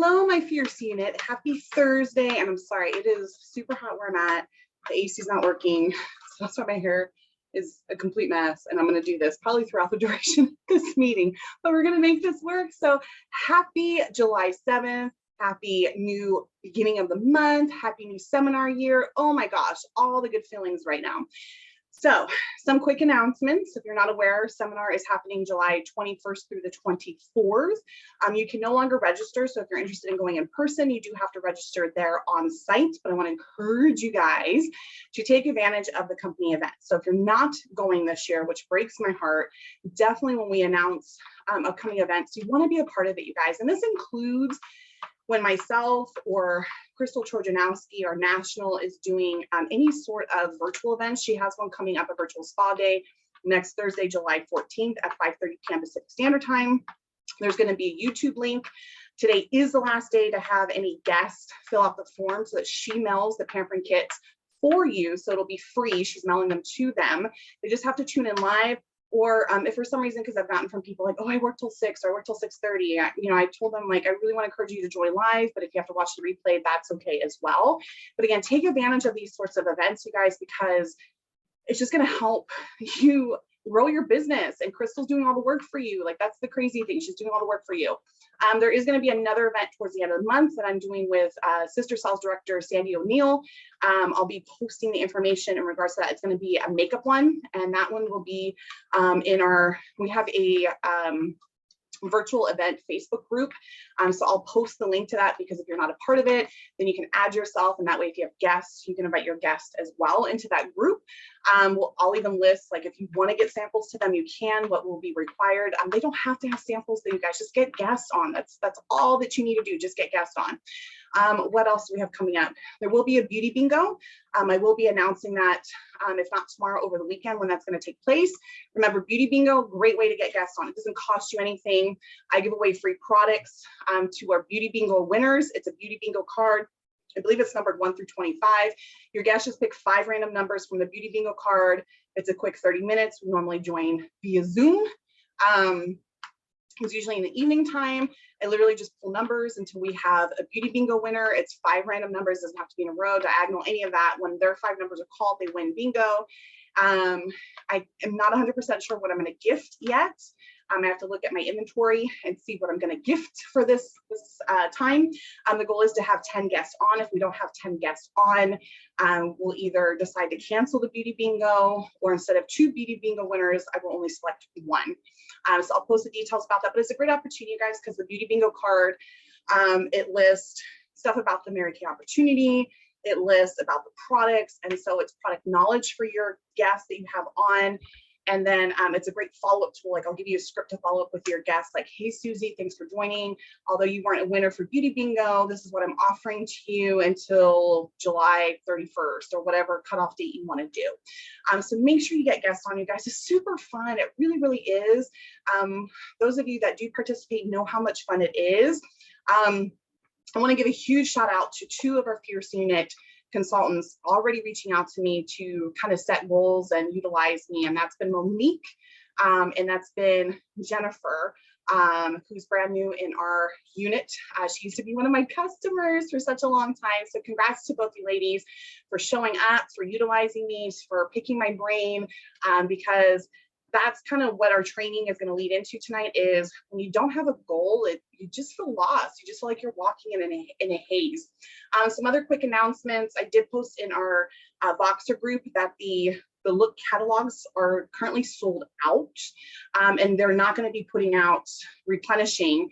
Hello, my fierce unit. Happy Thursday. And I'm sorry, it is super hot where I'm at. The AC is not working. So that's why my hair is a complete mess. And I'm going to do this probably throughout the duration of this meeting, but we're going to make this work. So happy July 7th. Happy new beginning of the month. Happy new seminar year. Oh my gosh, all the good feelings right now. So some quick announcements. If you're not aware, seminar is happening July 21st through the 24th. You can no longer register. So if you're interested in going in person, you do have to register there on site. But I want to encourage you guys to take advantage of the company event. So if you're not going this year, which breaks my heart, definitely when we announce upcoming events, you want to be a part of it, you guys. And this includes when myself or Crystal Trojanowski, our national, is doing any sort of virtual events. She has one coming up, a virtual spa day, next Thursday, July 14th at 5:30 p.m. Pacific Standard Time. There's going to be a YouTube link. Today is the last day to have any guests fill out the form so that she mails the Pampering Kits for you. So it'll be free. She's mailing them to them. They just have to tune in live. Or if for some reason, because I've gotten from people like, oh, I work till 6 or I work till 6:30, I told them, like, I really want to encourage you to join live, but if you have to watch the replay, that's okay as well. But again, take advantage of these sorts of events, you guys, because it's just going to help you grow your business. And Crystal's doing all the work for you. Like, that's the crazy thing. She's doing all the work for you. There is going to be another event towards the end of the month that I'm doing with Sister Sales Director Sandy O'Neill. I'll be posting the information in regards to that. It's going to be a makeup one, and that one will be we have a virtual event Facebook group. So I'll post the link to that, because if you're not a part of it, then you can add yourself. And that way, if you have guests, you can invite your guests as well into that group. I'll even list, like, if you want to get samples to them, you can, what will be required. They don't have to have samples, though, you guys. Just get guests on. That's all that you need to do. Just get guests on. What else do we have coming up? There will be a beauty bingo. I will be announcing that, if not tomorrow, over the weekend, when that's going to take place. Remember, beauty bingo, great way to get guests on. It doesn't cost you anything. I give away free products to our beauty bingo winners. It's a beauty bingo card. I believe it's numbered 1 through 25. Your guests just pick 5 random numbers from the beauty bingo card. It's a quick 30 minutes. We normally join via Zoom. It's usually in the evening time. I literally just pull numbers until we have a beauty bingo winner. It's 5 random numbers. It doesn't have to be in a row, diagonal, any of that. When their 5 numbers are called, they win bingo. I am not 100% sure what I'm going to gift yet. I have to look at my inventory and see what I'm going to gift for this time. The goal is to have 10 guests on. If we don't have 10 guests on, we'll either decide to cancel the beauty bingo, or instead of 2 beauty bingo winners, I will only select 1. So I'll post the details about that. But it's a great opportunity, guys, because the beauty bingo card, it lists stuff about the Mary Kay opportunity. It lists about the products. And so it's product knowledge for your guests that you have on. And then it's a great follow-up tool. Like, I'll give you a script to follow up with your guests, like, hey, Susie, thanks for joining. Although you weren't a winner for beauty bingo, this is what I'm offering to you until July 31st, or whatever cutoff date you want to do. So make sure you get guests on, you guys. It's super fun. It really, really is. Those of you that do participate know how much fun it is. I want to give a huge shout out to 2 of our Fierce Unit consultants already reaching out to me to kind of set goals and utilize me. And that's been Monique, and that's been Jennifer, who's brand new in our unit. She used to be one of my customers for such a long time. So congrats to both you ladies for showing up, for utilizing me, for picking my brain, because that's kind of what our training is going to lead into tonight. Is when you don't have a goal, you just feel lost. You just feel like you're walking in a haze. Some other quick announcements. I did post in our Voxer group that the look catalogs are currently sold out, and they're not going to be putting out replenishing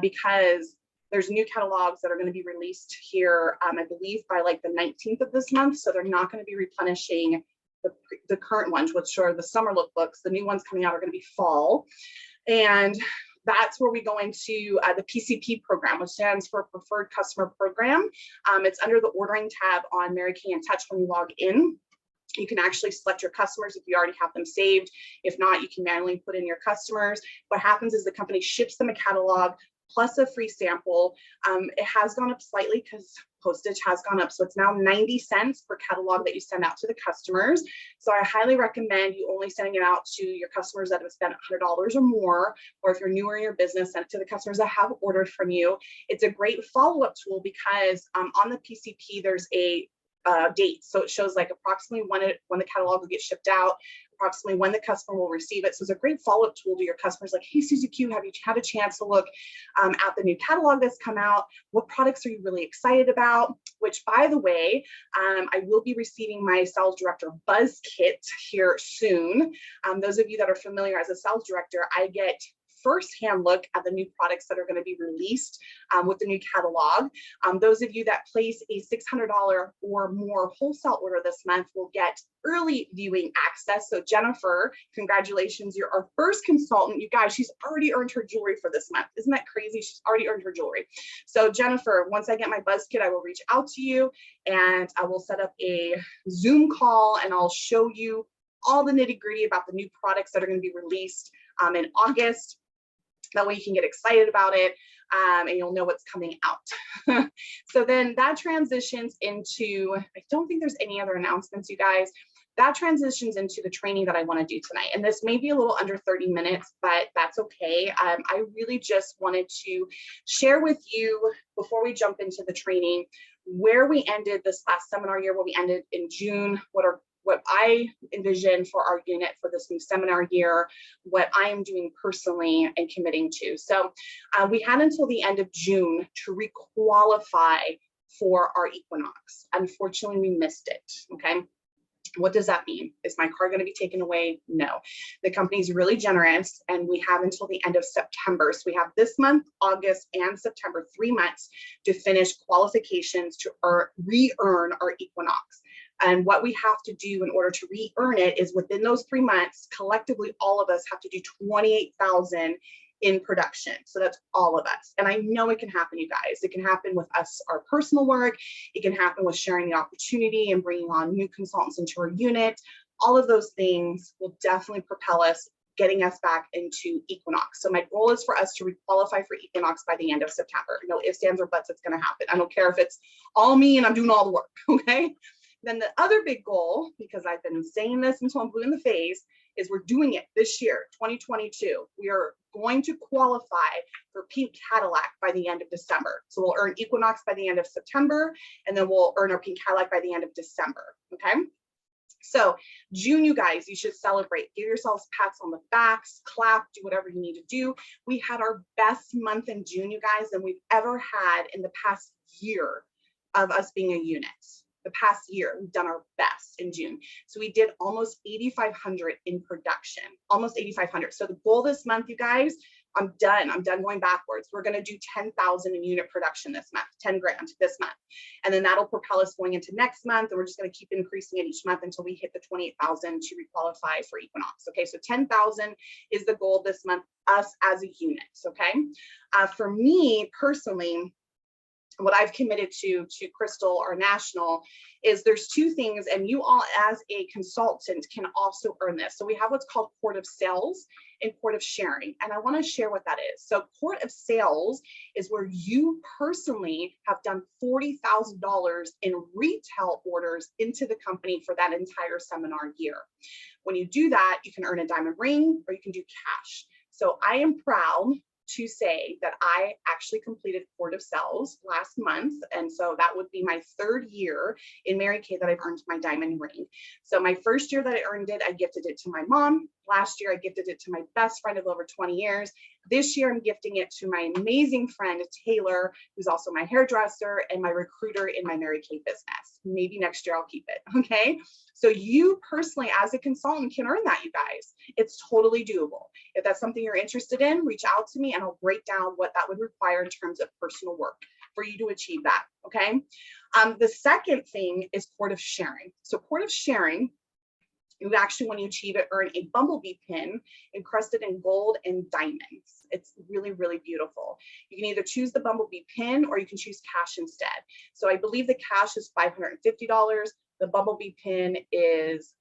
because there's new catalogs that are going to be released here, I believe by like the 19th of this month. So they're not going to be replenishing the current ones, which are the summer lookbooks. The new ones coming out are going to be fall. And that's where we go into the PCP program, which stands for Preferred Customer Program. It's under the ordering tab on Mary Kay in Touch when you log in. You can actually select your customers if you already have them saved. If not, you can manually put in your customers. What happens is the company ships them a catalog plus a free sample. It has gone up slightly because postage has gone up. So it's now 90 cents per catalog that you send out to the customers. So I highly recommend you only sending it out to your customers that have spent $100 or more, or if you're newer in your business, send it to the customers that have ordered from you. It's a great follow-up tool because on the PCP, there's a date. So it shows like approximately when the catalog will get shipped out, approximately when the customer will receive it. So it's a great follow-up tool to your customers like, hey, Susie Q, have you had a chance to look at the new catalog that's come out? What products are you really excited about? Which, by the way, I will be receiving my sales director buzz kit here soon. Those of you that are familiar as a sales director, I get firsthand look at the new products that are going to be released with the new catalog. Those of you that place a $600 or more wholesale order this month will get early viewing access. So Jennifer, congratulations, you're our first consultant. You guys, she's already earned her jewelry for this month. Isn't that crazy? She's already earned her jewelry. So Jennifer, once I get my buzz kit, I will reach out to you and I will set up a Zoom call and I'll show you all the nitty-gritty about the new products that are going to be released in August. That way you can get excited about it and you'll know what's coming out. So then that transitions into, I don't think there's any other announcements, you guys. That transitions into the training that I want to do tonight. And this may be a little under 30 minutes, but that's okay. I really just wanted to share with you before we jump into the training, where we ended this last seminar year, where we ended in June, what I envision for our unit for this new seminar year, what I am doing personally and committing to. So we had until the end of June to requalify for our equinox. Unfortunately, we missed it, okay? What does that mean? Is my card going to be taken away? No. The company's really generous and we have until the end of September. So we have this month, August, and September, 3 months to finish qualifications to re-earn our equinox. And what we have to do in order to re-earn it is within those 3 months, collectively, all of us have to do 28,000 in production. So that's all of us. And I know it can happen, you guys. It can happen with us, our personal work. It can happen with sharing the opportunity and bringing on new consultants into our unit. All of those things will definitely propel us, getting us back into equinox. So my goal is for us to requalify for equinox by the end of September. No ifs, ands, or buts, it's going to happen. I don't care if it's all me and I'm doing all the work, okay? Then the other big goal, because I've been saying this until I'm blue in the face, is we're doing it this year, 2022. We are going to qualify for Pink Cadillac by the end of December. So we'll earn Equinox by the end of September, and then we'll earn our Pink Cadillac by the end of December, okay? So June, you guys, you should celebrate. Give yourselves pats on the backs, clap, do whatever you need to do. We had our best month in June, you guys, than we've ever had in the past year of us being a unit. The past year, we've done our best in June. So we did almost 8,500 in production, almost 8,500. So the goal this month, you guys, I'm done going backwards. We're going to do 10,000 in unit production this month, 10 grand this month. And then that'll propel us going into next month. And we're just going to keep increasing it each month until we hit the 28,000 to requalify for Equinox. Okay, so 10,000 is the goal this month, us as a unit. Okay, for me personally, what I've committed to Crystal, our national, is there's two things, and you all as a consultant can also earn this. So we have what's called Court of Sales and Court of Sharing, and I want to share what that is. So Court of Sales is where you personally have done $40,000 in retail orders into the company for that entire seminar year. When you do that, you can earn a diamond ring or you can do cash. So I am proud to say that I actually completed Court of Sales last month. And so that would be my 3rd year in Mary Kay that I've earned my diamond ring. So my first year that I earned it, I gifted it to my mom. Last year, I gifted it to my best friend of over 20 years. This year, I'm gifting it to my amazing friend, Taylor, who's also my hairdresser and my recruiter in my Mary Kay business. Maybe next year I'll keep it, okay? So you personally, as a consultant, can earn that, you guys. It's totally doable. If that's something you're interested in, reach out to me and I'll break down what that would require in terms of personal work for you to achieve that, okay? The second thing is Court of Sharing. So Court of Sharing, you actually, when you achieve it, earn a bumblebee pin encrusted in gold and diamonds. It's really, really beautiful. You can either choose the bumblebee pin or you can choose cash instead. So I believe the cash is $550. The bumblebee pin is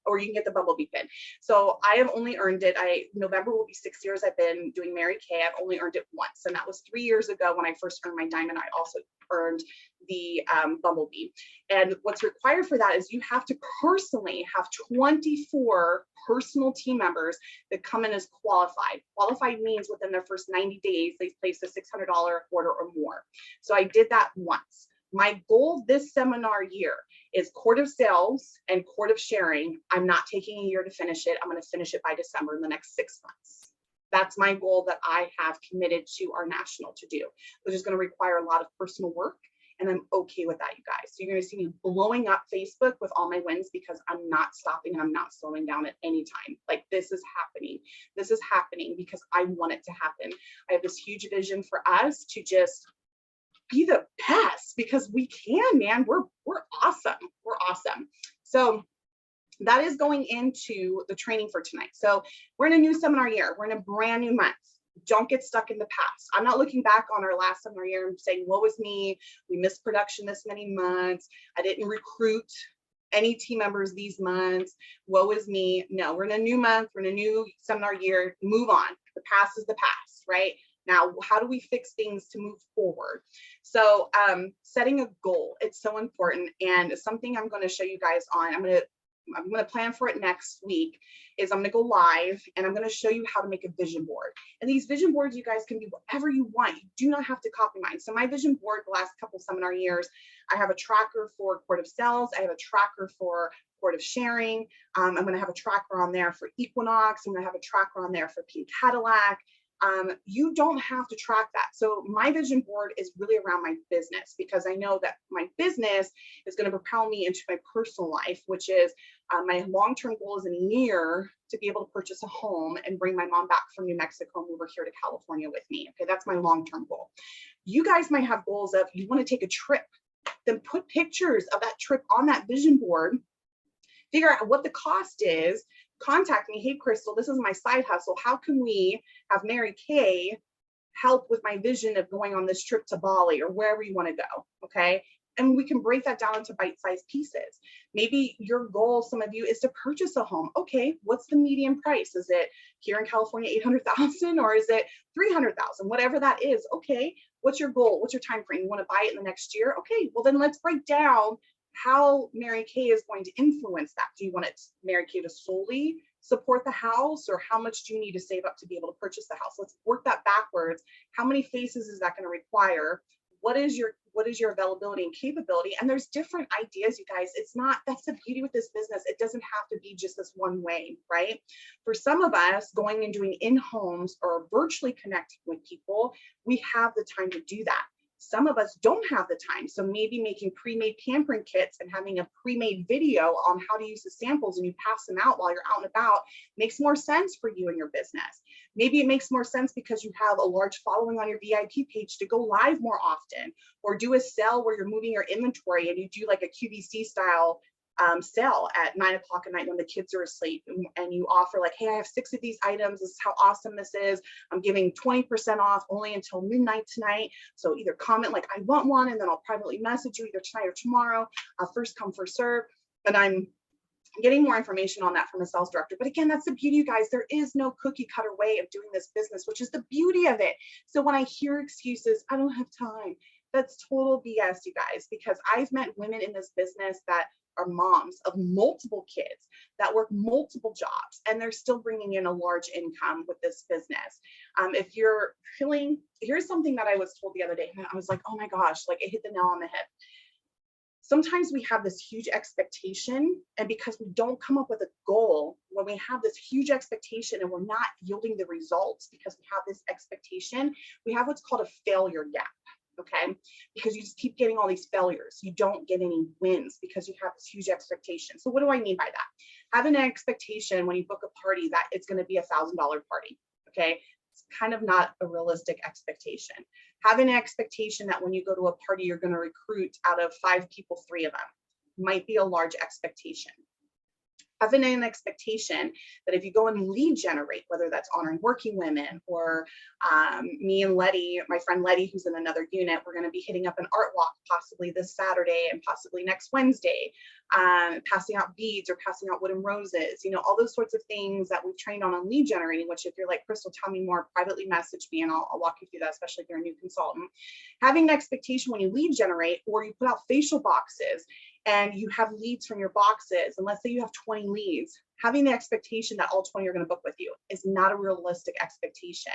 or you can get the Bumblebee pin. So I have only earned it. November will be 6 years I've been doing Mary Kay. I've only earned it once, and that was 3 years ago when I first earned my diamond. I also earned the Bumblebee. And what's required for that is you have to personally have 24 personal team members that come in as qualified. Qualified means within their first 90 days, they place a $600 order or more. So I did that once. My goal this seminar year is Court of Sales and Court of Sharing. I'm not taking a year to finish it. I'm going to finish it by December in the next 6 months. That's my goal that I have committed to our national to do, which is going to require a lot of personal work. And I'm okay with that, you guys. So you're going to see me blowing up Facebook with all my wins because I'm not stopping and I'm not slowing down at any time. Like, this is happening. This is happening because I want it to happen. I have this huge vision for us to just be the best because we can, man. We're awesome. We're awesome. So that is going into the training for tonight. So we're in a new seminar year. We're in a brand new month. Don't get stuck in the past. I'm not looking back on our last seminar year and saying, woe is me, we missed production this many months, I didn't recruit any team members these months, woe is me. No, we're in a new month, we're in a new seminar year, move on. The past is the past, right? Now, how do we fix things to move forward? So setting a goal, it's so important. And something I'm going to show you guys on, I'm going to plan for it next week, is I'm going to go live and I'm going to show you how to make a vision board. And these vision boards, you guys can do whatever you want. You do not have to copy mine. So my vision board, the last couple seminar years, I have a tracker for Court of Sales. I have a tracker for Court of Sharing. I'm going to have a tracker on there for Equinox. I'm going to have a tracker on there for Pink Cadillac. You don't have to track that. So my vision board is really around my business because I know that my business is going to propel me into my personal life, which is my long-term goal is in a year to be able to purchase a home and bring my mom back from New Mexico and move her here to California with me. Okay, that's my long-term goal. You guys might have goals of you want to take a trip, then put pictures of that trip on that vision board, figure out what the cost is, contact me. Hey, Crystal, this is my side hustle. How can we have Mary Kay help with my vision of going on this trip to Bali or wherever you want to go? Okay. And we can break that down into bite-sized pieces. Maybe your goal, some of you, is to purchase a home. Okay, what's the median price? Is it here in California, 800,000 or is it 300,000? Whatever that is. Okay, what's your goal? What's your time frame? You want to buy it in the next year? Okay, well then let's break down how Mary Kay is going to influence that. Do you want Mary Kay to solely support the house, or how much do you need to save up to be able to purchase the house? Let's work that backwards. How many faces is that going to require? What is your availability and capability? And there's different ideas, you guys. It's not, that's the beauty with this business. It doesn't have to be just this one way, right? For some of us, going and doing in-homes or virtually connecting with people, we have the time to do that. Some of us don't have the time. So maybe making pre-made pampering kits and having a pre-made video on how to use the samples and you pass them out while you're out and about makes more sense for you and your business. Maybe it makes more sense because you have a large following on your VIP page to go live more often, or do a sale where you're moving your inventory and you do like a QVC style sale at 9 o'clock at night when the kids are asleep, and you offer like, hey, I have 6 of these items. This is how awesome this is. I'm giving 20% off only until midnight tonight. So either comment like, I want one, and then I'll privately message you either tonight or tomorrow. First come, first serve. And I'm getting more information on that from a sales director. But again, that's the beauty, you guys. There is no cookie cutter way of doing this business, which is the beauty of it. So when I hear excuses, I don't have time, that's total BS, you guys, because I've met women in this business that are moms of multiple kids that work multiple jobs, and they're still bringing in a large income with this business. If you're feeling, here's something that I was told the other day, and I was like, oh my gosh, like it hit the nail on the head. Sometimes we have this huge expectation, and because we don't come up with a goal, when we have this huge expectation and we're not yielding the results because we have this expectation, we have what's called a failure gap. Okay, because you just keep getting all these failures. You don't get any wins because you have this huge expectation. So what do I mean by that? Having an expectation when you book a party that it's going to be $1,000 party. Okay, it's kind of not a realistic expectation. Having an expectation that when you go to a party, you're going to recruit out of 5 people, 3 of them might be a large expectation. having an expectation that if you go and lead generate, whether that's honoring working women or me and Letty, my friend Letty, who's in another unit, we're going to be hitting up an art walk possibly this Saturday and possibly next Wednesday, passing out beads or passing out wooden roses, you know, all those sorts of things that we've trained on lead generating, which if you're like, Crystal, tell me more, privately message me and I'll walk you through that, especially if you're a new consultant. Having an expectation when you lead generate or you put out facial boxes and you have leads from your boxes, and let's say you have 20 leads, having the expectation that all 20 are going to book with you is not a realistic expectation.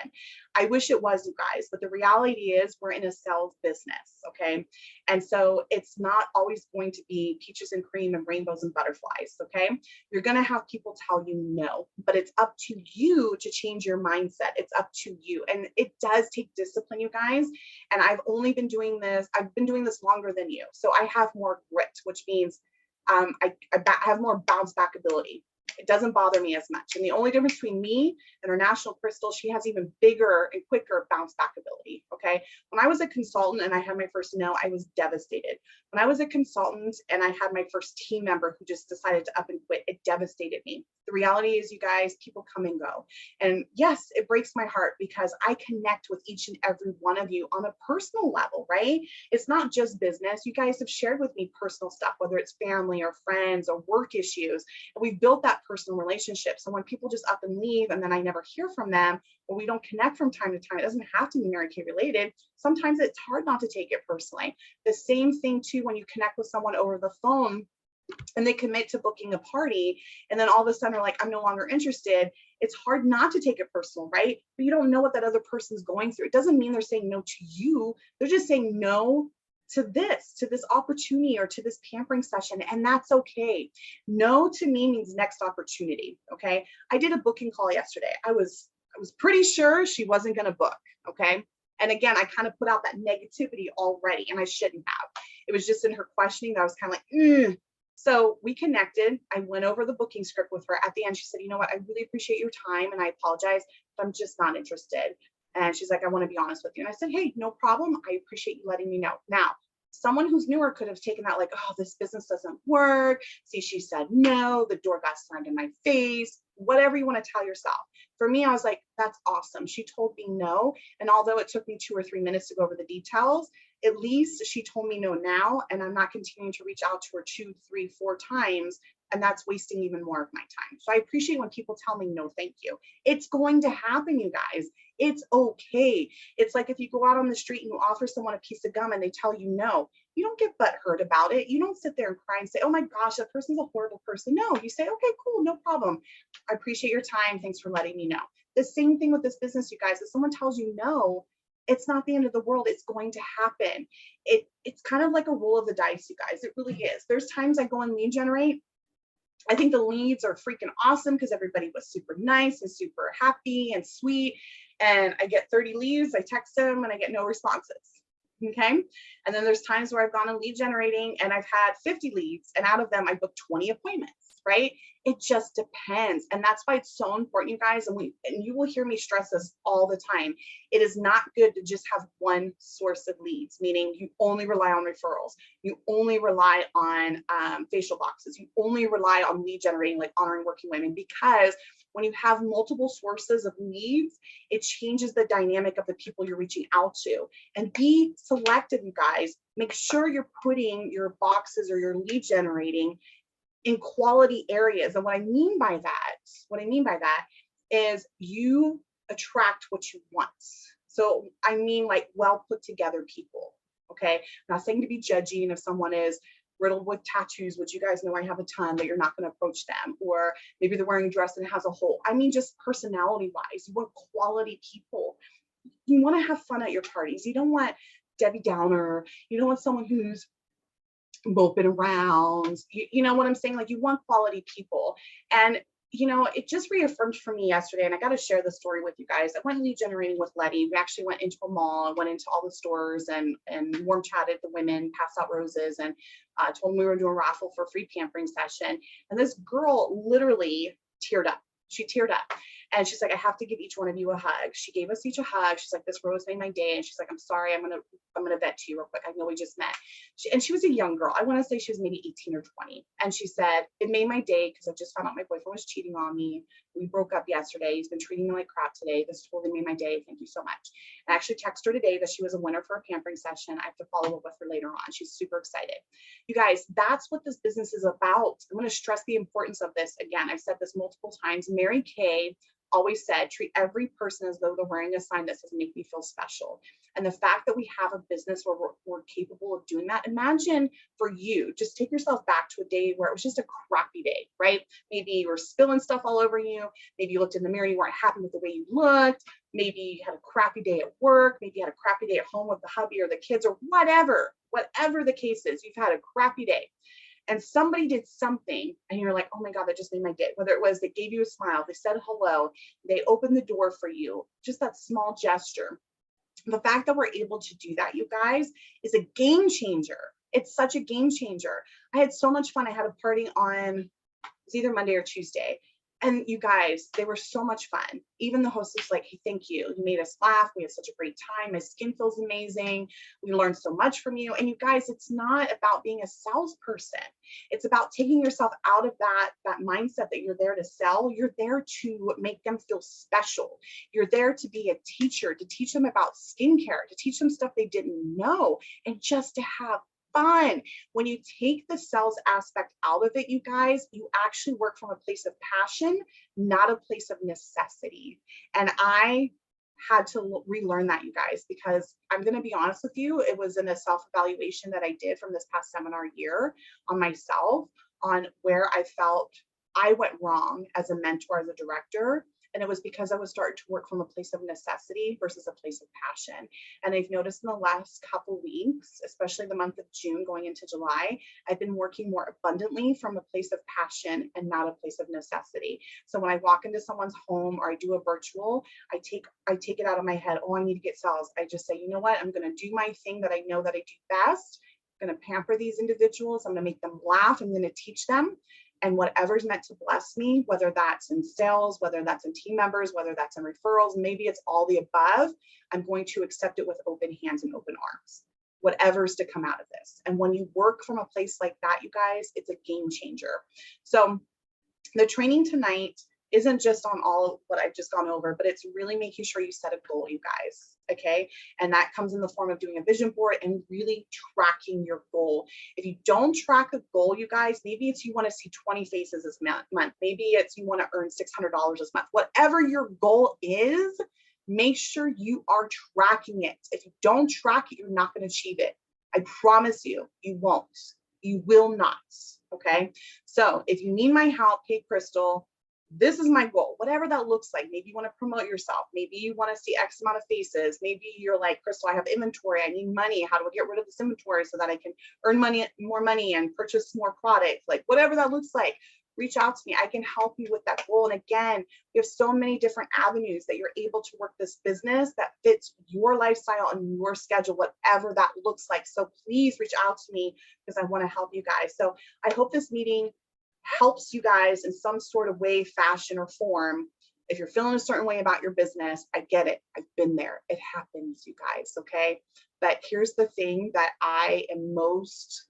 I wish it was, you guys, but the reality is we're in a sales business, okay? And so it's not always going to be peaches and cream and rainbows and butterflies, okay? You're going to have people tell you no, but it's up to you to change your mindset. It's up to you. And it does take discipline, you guys. And I've only been doing this, I've been doing this longer than you. So I have more grit, which means I have more bounce back ability. It doesn't bother me as much. And the only difference between me and our national Crystal, she has even bigger and quicker bounce back ability. Okay. When I was a consultant and I had my first no, I was devastated. When I was a consultant and I had my first team member who just decided to up and quit, it devastated me. The reality is, you guys, people come and go. And yes, it breaks my heart because I connect with each and every one of you on a personal level, right? It's not just business. You guys have shared with me personal stuff, whether it's family or friends or work issues. And we've built that personal relationship. So when people just up and leave and then I never hear from them, or we don't connect from time to time, it doesn't have to be Mary Kay related. Sometimes it's hard not to take it personally. The same thing too, when you connect with someone over the phone and they commit to booking a party and then all of a sudden they're like, I'm no longer interested. It's hard not to take it personal, right? But you don't know what that other person's going through. It doesn't mean they're saying no to you. They're just saying no to this opportunity or to this pampering session. And that's okay. No to me means next opportunity. Okay. I did a booking call yesterday. I was pretty sure she wasn't going to book. Okay. And again, I kind of put out that negativity already and I shouldn't have. It was just in her questioning that I was kind of like, So we connected. I went over the booking script with her. At the end, she said, you know what? I really appreciate your time and I apologize, but I'm just not interested. And she's like, I want to be honest with you. And I said, hey, no problem. I appreciate you letting me know. Now, someone who's newer could have taken that like, oh, this business doesn't work. See, she said no, the door got slammed in my face, whatever you want to tell yourself. For me, I was like, that's awesome. She told me no. And although it took me 2 or 3 minutes to go over the details, at least she told me no now, and I'm not continuing to reach out to her 2, 3, 4 times. And that's wasting even more of my time. So I appreciate when people tell me no, thank you. It's going to happen, you guys. It's okay. It's like if you go out on the street and you offer someone a piece of gum and they tell you no, you don't get butthurt about it. You don't sit there and cry and say, oh my gosh, that person's a horrible person. No, you say, okay, cool, no problem. I appreciate your time. Thanks for letting me know. The same thing with this business, you guys. If someone tells you no, it's not the end of the world. It's going to happen. It's kind of like a roll of the dice, you guys. It really is. There's times I go and lead generate. I think the leads are freaking awesome because everybody was super nice and super happy and sweet. And I get 30 leads, I text them and I get no responses. Okay. And then there's times where I've gone on lead generating and I've had 50 leads and out of them I booked 20 appointments, right? It just depends. And that's why it's so important, you guys. And you will hear me stress this all the time. It is not good to just have one source of leads, meaning you only rely on referrals. You only rely on facial boxes. You only rely on lead generating, like honoring working women, because when you have multiple sources of leads, it changes the dynamic of the people you're reaching out to. And be selective, you guys. Make sure you're putting your boxes or your lead generating in quality areas. And what I mean by that is you attract what you want. So I mean like well put together people. Okay. I'm not saying to be judgy, and if someone is riddled with tattoos, which you guys know I have a ton, that you're not going to approach them, or maybe they're wearing a dress and it has a hole. I mean, just personality wise, you want quality people. You want to have fun at your parties. You don't want Debbie Downer. You don't want someone who's moping around. You know what I'm saying? Like, you want quality people. And you know, it just reaffirmed for me yesterday, and I got to share the story with you guys. I went lead generating with Letty. We actually went into a mall, went into all the stores and warm chatted the women, passed out roses, and told them we were doing a raffle for a free pampering session. And this girl literally teared up. She teared up. And she's like, I have to give each one of you a hug. She gave us each a hug. She's like, this rose made my day. And she's like, I'm sorry, I'm gonna vet to you real quick. I know we just met. She was a young girl. I want to say she was maybe 18 or 20. And she said, it made my day because I just found out my boyfriend was cheating on me. We broke up yesterday. He's been treating me like crap today. This totally made my day. Thank you so much. And I actually texted her today that she was a winner for a pampering session. I have to follow up with her later on. She's super excited. You guys, that's what this business is about. I'm going to stress the importance of this again. I've said this multiple times. Mary Kay always said, treat every person as though they're wearing a sign that says, make me feel special. And the fact that we have a business where we're capable of doing that, imagine for you, just take yourself back to a day where it was just a crappy day, right? Maybe you were spilling stuff all over you. Maybe you looked in the mirror, you weren't happy with the way you looked. Maybe you had a crappy day at work. Maybe you had a crappy day at home with the hubby or the kids or whatever the case is, you've had a crappy day. And somebody did something and you're like, oh my God, that just made my day. Whether it was they gave you a smile, they said hello, they opened the door for you, just that small gesture. The fact that we're able to do that, you guys, is a game changer. It's such a game changer. I had so much fun. I had a party on, it was either Monday or Tuesday. And you guys, they were so much fun. Even the host was like, hey, thank you. You made us laugh. We had such a great time. My skin feels amazing. We learned so much from you. And you guys, it's not about being a salesperson. It's about taking yourself out of that mindset that you're there to sell. You're there to make them feel special. You're there to be a teacher, to teach them about skincare, to teach them stuff they didn't know, and just to have fun. When you take the sales aspect out of it, you guys, you actually work from a place of passion, not a place of necessity. And I had to relearn that, you guys, because I'm going to be honest with you, it was in a self-evaluation that I did from this past seminar year on myself, on where I felt I went wrong as a mentor, as a director. And it was because I was starting to work from a place of necessity versus a place of passion. And I've noticed in the last couple weeks, especially the month of June going into July, I've been working more abundantly from a place of passion and not a place of necessity. So when I walk into someone's home or I do a virtual, I take it out of my head, oh, I need to get sales. I just say, you know what? I'm going to do my thing that I know that I do best. I'm going to pamper these individuals. I'm going to make them laugh. I'm going to teach them. And whatever's meant to bless me, whether that's in sales, whether that's in team members, whether that's in referrals, maybe it's all the above, I'm going to accept it with open hands and open arms, whatever's to come out of this. And when you work from a place like that, you guys, it's a game changer. So the training tonight isn't just on all of what I've just gone over, but it's really making sure you set a goal, you guys, okay? And that comes in the form of doing a vision board and really tracking your goal. If you don't track a goal, you guys, maybe it's you want to see 20 faces this month. Maybe it's you want to earn $600 this month. Whatever your goal is, make sure you are tracking it. If you don't track it, you're not going to achieve it. I promise you, you won't. You will not, okay? So if you need my help, hey, Crystal, this is my goal, whatever that looks like. Maybe you want to promote yourself. Maybe you want to see X amount of faces. Maybe you're like, Crystal, I have inventory. I need money. How do I get rid of this inventory so that I can earn more money and purchase more product? Like whatever that looks like, reach out to me. I can help you with that goal. And again, we have so many different avenues that you're able to work this business that fits your lifestyle and your schedule, whatever that looks like. So please reach out to me because I want to help you guys. So I hope this meeting helps you guys in some sort of way, fashion, or form. If you're feeling a certain way about your business, I get it. I've been there. It happens, you guys, okay? But here's the thing that I am most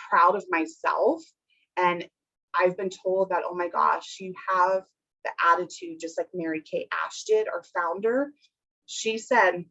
proud of myself. And I've been told that, oh my gosh, you have the attitude just like Mary Kay Ash did, our founder. She said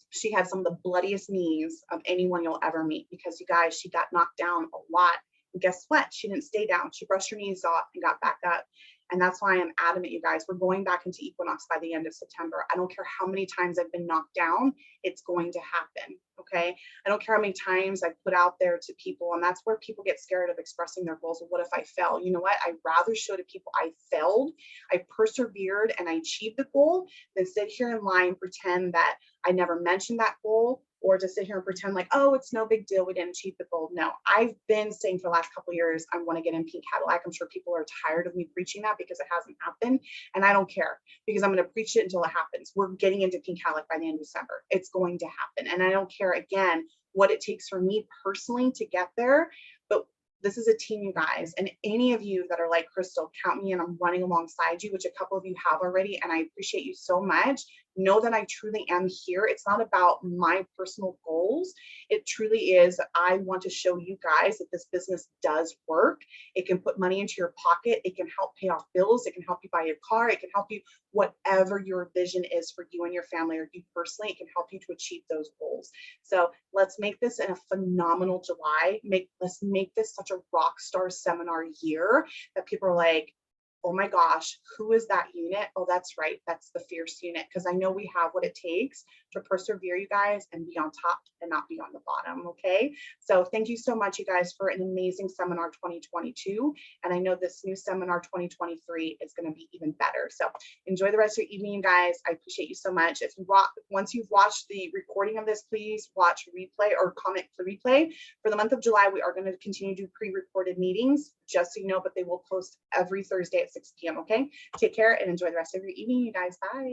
she had some of the bloodiest knees of anyone you'll ever meet because, you guys, she got knocked down a lot. And guess what? She didn't stay down. She brushed her knees off and got back up. And that's why I'm adamant, you guys, we're going back into Equinox by the end of September. I don't care how many times I've been knocked down, it's going to happen, okay? I don't care how many times I've put out there to people, and that's where people get scared of expressing their goals. Well, what if I fail? You know what? I'd rather show to people I failed, I persevered, and I achieved the goal than sit here and lie and pretend that I never mentioned that goal, or to sit here and pretend like, oh, it's no big deal, we didn't achieve the goal. No, I've been saying for the last couple of years, I want to get in Pink Cadillac. I'm sure people are tired of me preaching that because it hasn't happened. And I don't care because I'm going to preach it until it happens. We're getting into Pink Cadillac by the end of December. It's going to happen. And I don't care, again, what it takes for me personally to get there. But This is a team, you guys, and any of you that are like, Crystal, count me in, I'm running alongside you, which a couple of you have already, and I appreciate you so much. Know that I truly am here. It's not about my personal goals. It truly is, I want to show you guys that this business does work. It can put money into your pocket. It can help pay off bills. It can help you buy a car. It can help you, whatever your vision is for you and your family or you personally, it can help you to achieve those goals. So let's make this a phenomenal July. Let's make this such a rock star seminar year that people are like, oh my gosh, who is that unit? Oh, that's right. That's the Fierce unit. Because I know we have what it takes to persevere, you guys, and be on top and not be on the bottom. Okay. So thank you so much, you guys, for an amazing seminar 2022. And I know this new seminar 2023 is going to be even better. So enjoy the rest of your evening, you guys. I appreciate you so much. Once you've watched the recording of this, please watch replay or comment for replay. For the month of July, we are going to continue to do pre-recorded meetings, just so you know, but they will post every Thursday at 6 p.m. Okay. Take care and enjoy the rest of your evening, you guys. Bye.